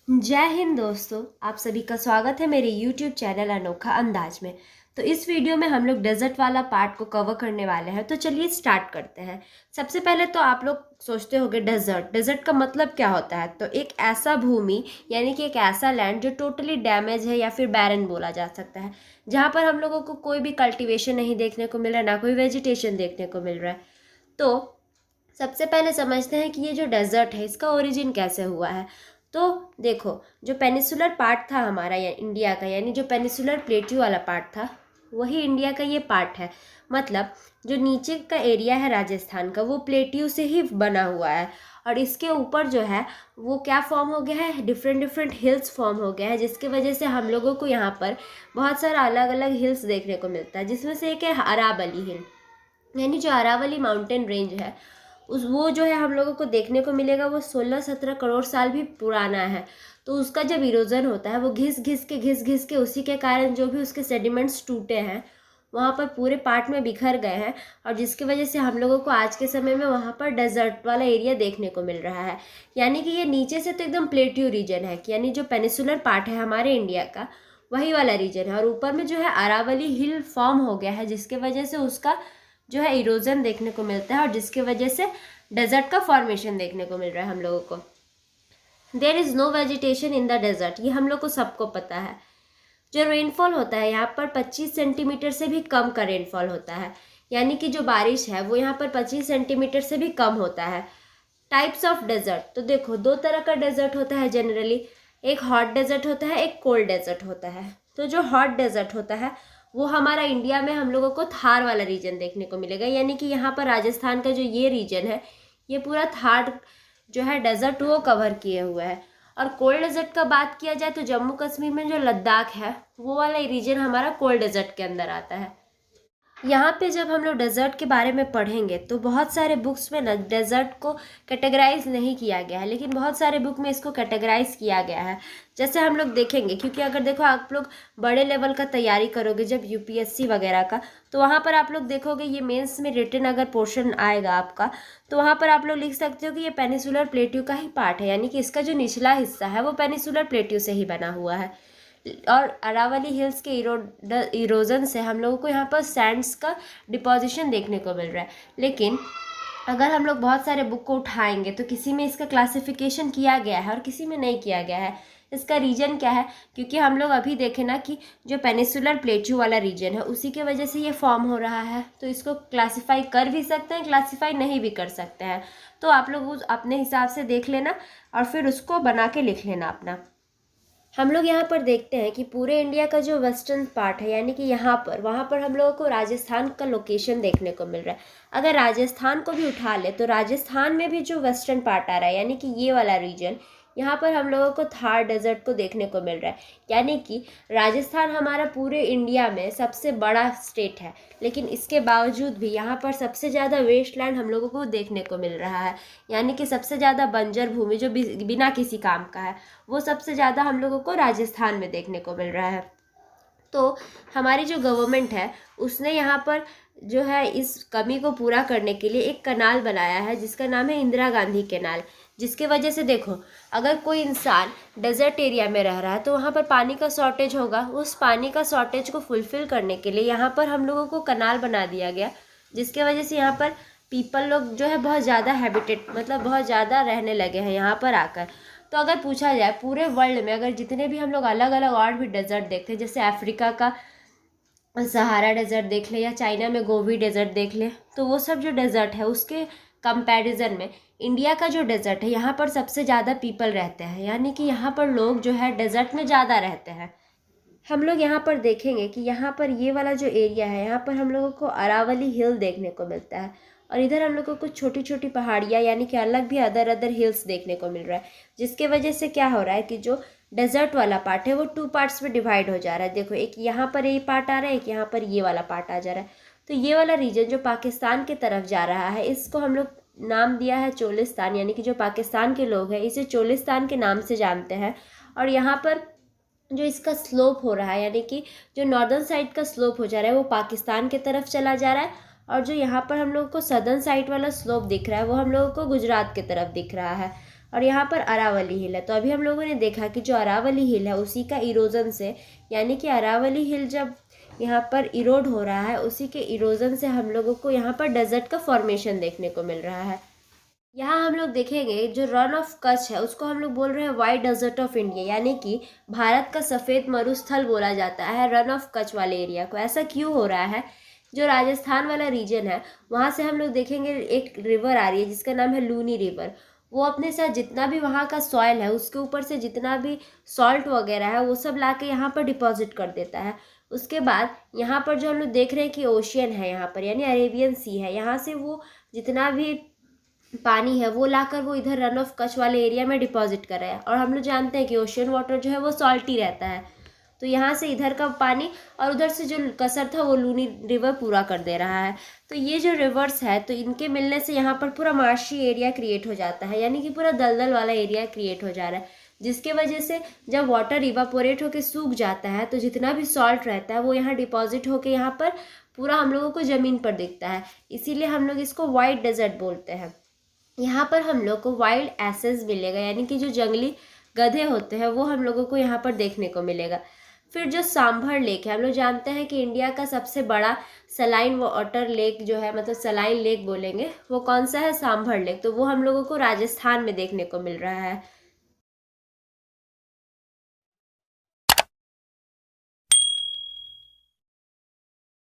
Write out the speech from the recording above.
जय हिंद दोस्तों, आप सभी का स्वागत है मेरे YouTube चैनल अनोखा अंदाज में। तो इस वीडियो में हम लोग डेजर्ट वाला पार्ट को कवर करने वाले हैं। तो चलिए स्टार्ट करते हैं। सबसे पहले तो आप लोग सोचते होंगे डेजर्ट का मतलब क्या होता है। तो एक ऐसा भूमि यानी कि एक ऐसा लैंड जो टोटली डैमेज है या फिर बैरन बोला जा सकता है, जहाँ पर हम लोगों को कोई भी कल्टिवेशन नहीं देखने को मिल रहा है, ना कोई वेजिटेशन देखने को मिल रहा है। तो सबसे पहले समझते हैं कि ये जो डेजर्ट है इसका ओरिजिन कैसे हुआ है। तो देखो, जो पेनिसुलर पार्ट था हमारा या इंडिया का, यानी जो पेनिसुलर प्लेट्यू वाला पार्ट था, वही इंडिया का ये पार्ट है। मतलब जो नीचे का एरिया है राजस्थान का, वो प्लेट्यू से ही बना हुआ है। और इसके ऊपर जो है वो क्या फॉर्म हो गया है, डिफरेंट डिफरेंट हिल्स फॉर्म हो गया है, जिसकी वजह से हम लोगों को यहाँ पर बहुत सारा अलग अलग हिल्स देखने को मिलता है, जिसमें से एक है अरावली हिल। यानी जो अरावली माउंटेन रेंज है उस वो जो है हम लोगों को देखने को मिलेगा, वो 16-17 करोड़ साल भी पुराना है। तो उसका जब इरोजन होता है वो घिस घिस के उसी के कारण जो भी उसके सेडिमेंट्स टूटे हैं वहाँ पर पूरे पार्ट में बिखर गए हैं, और जिसकी वजह से हम लोगों को आज के समय में वहाँ पर डेजर्ट वाला एरिया देखने को मिल रहा है। यानी कि ये नीचे से तो एकदम प्लेट्यू रीजन है, यानी जो पेनिसुलर पार्ट है हमारे इंडिया का वही वाला रीजन है, और ऊपर में जो है अरावली हिल फॉर्म हो गया है, जिसके वजह से उसका जो है इरोजन देखने को मिलता है, और जिसके वजह से डेजर्ट का फॉर्मेशन देखने को मिल रहा है हम लोगों को। There is no vegetation in the desert, ये हम लोग को सबको पता है। जो रेनफॉल होता है यहाँ पर 25 सेंटीमीटर से भी कम का रेनफॉल होता है, यानी कि जो बारिश है वो यहाँ पर 25 सेंटीमीटर से भी कम होता है। टाइप्स ऑफ डेजर्ट, तो देखो दो तरह का डेजर्ट होता है जनरली, एक हॉट डेजर्ट होता है, एक कोल्ड डेजर्ट होता है। तो जो हॉट डेजर्ट होता है वो हमारा इंडिया में हम लोगों को थार वाला रीजन देखने को मिलेगा, यानी कि यहाँ पर राजस्थान का जो ये रीजन है ये पूरा थार जो है डेजर्ट वो कवर किए हुए है। और कोल्ड डेजर्ट का बात किया जाए तो जम्मू कश्मीर में जो लद्दाख है वो वाला रीजन हमारा कोल्ड डेजर्ट के अंदर आता है। यहाँ पे जब हम लोग डेजर्ट के बारे में पढ़ेंगे तो बहुत सारे बुक्स में ना डेजर्ट को कैटेगराइज नहीं किया गया है, लेकिन बहुत सारे बुक में इसको कैटेगराइज किया गया है। जैसे हम लोग देखेंगे, क्योंकि अगर देखो आप लोग बड़े लेवल का तैयारी करोगे जब यूपीएससी वगैरह का, तो वहाँ पर आप लोग देखोगे ये मेंस में रिटन अगर पोर्शन आएगा आपका, तो वहाँ पर आप लोग लिख सकते हो कि ये पेनिसुलर प्लेट्यू का ही पार्ट है, यानी कि इसका जो निचला हिस्सा है वो पेनिसुलर प्लेट्यू से ही बना हुआ है। और अरावली हिल्स के इरोजन से हम लोगों को यहाँ पर सैंड्स का डिपोजिशन देखने को मिल रहा है। लेकिन अगर हम लोग बहुत सारे बुक को उठाएंगे तो किसी में इसका क्लासिफिकेशन किया गया है और किसी में नहीं किया गया है। इसका रीजन क्या है, क्योंकि हम लोग अभी देखें ना कि जो पेनिसुलर प्लेट्यू वाला रीजन है उसी के वजह से ये फॉर्म हो रहा है, तो इसको क्लासीफाई कर भी सकते हैं, क्लासीफाई नहीं भी कर सकते हैं। तो आप लोग उस अपने हिसाब से देख लेना और फिर उसको बना के लिख लेना अपना। हम लोग यहाँ पर देखते हैं कि पूरे इंडिया का जो वेस्टर्न पार्ट है, यानी कि यहाँ पर वहाँ पर हम लोगों को राजस्थान का लोकेशन देखने को मिल रहा है। अगर राजस्थान को भी उठा ले तो राजस्थान में भी जो वेस्टर्न पार्ट आ रहा है, यानी कि ये वाला रीजन, यहाँ पर हम लोगों को थार डेजर्ट को देखने को मिल रहा है। यानी कि राजस्थान हमारा पूरे इंडिया में सबसे बड़ा स्टेट है, लेकिन इसके बावजूद भी यहाँ पर सबसे ज़्यादा वेस्टलैंड हम लोगों को देखने को मिल रहा है, यानी कि सबसे ज़्यादा बंजर भूमि जो बिना किसी काम का है वो सबसे ज़्यादा हम लोगों को राजस्थान में देखने को मिल रहा है। तो हमारी जो गवर्नमेंट है उसने यहाँ पर जो है इस कमी को पूरा करने के लिए एक कनाल बनाया है जिसका नाम है इंदिरा गांधी कैनाल, जिसके वजह से देखो अगर कोई इंसान डेजर्ट एरिया में रह रहा है तो वहाँ पर पानी का शॉर्टेज होगा। उस पानी का शॉर्टेज को फुलफ़िल करने के लिए यहाँ पर हम लोगों को कनाल बना दिया गया, जिसके वजह से यहाँ पर पीपल लोग जो है बहुत ज़्यादा हैबिटेट मतलब बहुत ज़्यादा रहने लगे हैं यहाँ पर आकर। तो अगर पूछा जाए पूरे वर्ल्ड में अगर जितने भी हम लोग अलग अलग और भी डेजर्ट देखते हैं, जैसे अफ्रीका का सहारा डेजर्ट देख ले या चाइना में गोबी डेजर्ट देख ले, तो वो सब जो डेजर्ट है उसके कंपैरिजन में इंडिया का जो डेजर्ट है यहाँ पर सबसे ज़्यादा पीपल रहते हैं, यानी कि यहाँ पर लोग जो है डेजर्ट में ज़्यादा रहते हैं। हम लोग यहाँ पर देखेंगे कि यहाँ पर ये वाला जो एरिया है यहाँ पर हम लोगों को अरावली हिल देखने को मिलता है, और इधर हम लोगों को छोटी छोटी पहाड़ियाँ यानी कि अलग भी अदर हिल्स देखने को मिल रहा है, जिसके वजह से क्या हो रहा है कि जो डेजर्ट वाला पार्ट है वो 2 पार्ट्स में डिवाइड हो जा रहा है। देखो एक यहाँ पर ये पार्ट आ रहा है, एक यहाँ पर ये वाला पार्ट आ जा रहा है। तो ये वाला रीजन जो पाकिस्तान की तरफ जा रहा है इसको हम लोग नाम दिया है चोलिस्तान, यानी कि जो पाकिस्तान के लोग हैं इसे चोलिस्तान के नाम से जानते हैं। और यहाँ पर जो इसका स्लोप हो रहा है, यानी कि जो नॉर्दर्न साइड का स्लोप हो जा रहा है वो पाकिस्तान की तरफ चला जा रहा है, और जो यहाँ पर हम लोगों को सदर्न साइड वाला स्लोप दिख रहा है वो हम लोगों को गुजरात की तरफ दिख रहा है। और यहाँ पर अरावली हिल है। तो अभी हम लोगों ने देखा कि जो अरावली हिल है उसी का इरोजन से, यानी कि अरावली हिल जब यहाँ पर इरोड हो रहा है, उसी के इरोजन से हम लोगों को यहाँ पर डेजर्ट का फॉर्मेशन देखने को मिल रहा है। यहाँ हम लोग देखेंगे जो रन ऑफ कच्छ है उसको हम लोग बोल रहे हैं वाइट डेजर्ट ऑफ इंडिया, यानी कि भारत का सफ़ेद मरुस्थल बोला जाता है रन ऑफ कच्छ वाले एरिया को। ऐसा क्यों हो रहा है? जो राजस्थान वाला रीजन है वहाँ से हम लोग देखेंगे एक रिवर आ रही है जिसका नाम है लूनी रिवर। वो अपने साथ जितना भी वहाँ का सॉइल है उसके ऊपर से जितना भी सॉल्ट वगैरह है वो सब ला के यहाँ पर डिपॉजिट कर देता है। उसके बाद यहाँ पर जो हम लोग देख रहे हैं कि ओशियन है यहाँ पर, यानी अरेबियन सी है, यहाँ से वो जितना भी पानी है वो लाकर वो इधर रन ऑफ कच्छ वाले एरिया में डिपॉजिट कर रहा है। और हम लोग जानते हैं कि ओशियन वाटर जो है वो सॉल्टी रहता है, तो यहाँ से इधर का पानी और उधर से जो कसर था वो लूनी रिवर पूरा कर दे रहा है। तो ये जो रिवर्स है तो इनके मिलने से यहाँ पर पूरा मार्शी एरिया क्रिएट हो जाता है, यानी कि पूरा दलदल वाला एरिया क्रिएट हो जा रहा है, जिसके वजह से जब वाटर इवापोरेट होकर सूख जाता है तो जितना भी सॉल्ट रहता है वो यहाँ डिपॉजिट होकर यहाँ पर पूरा हम लोगों को ज़मीन पर दिखता है। इसीलिए हम लोग इसको वाइट डेजर्ट बोलते हैं। यहाँ पर हम लोग को वाइल्ड एसेस मिलेगा, यानी कि जो जंगली गधे होते हैं वो हम लोगों को यहाँ पर देखने को मिलेगा। फिर जो सांभर लेक है, हम लोग जानते हैं कि इंडिया का सबसे बड़ा सलाइन वाटर लेक जो है, मतलब सलाइन लेक बोलेंगे, वो कौन सा है? सांभर लेक। तो वो हम लोगों को राजस्थान में देखने को मिल रहा है।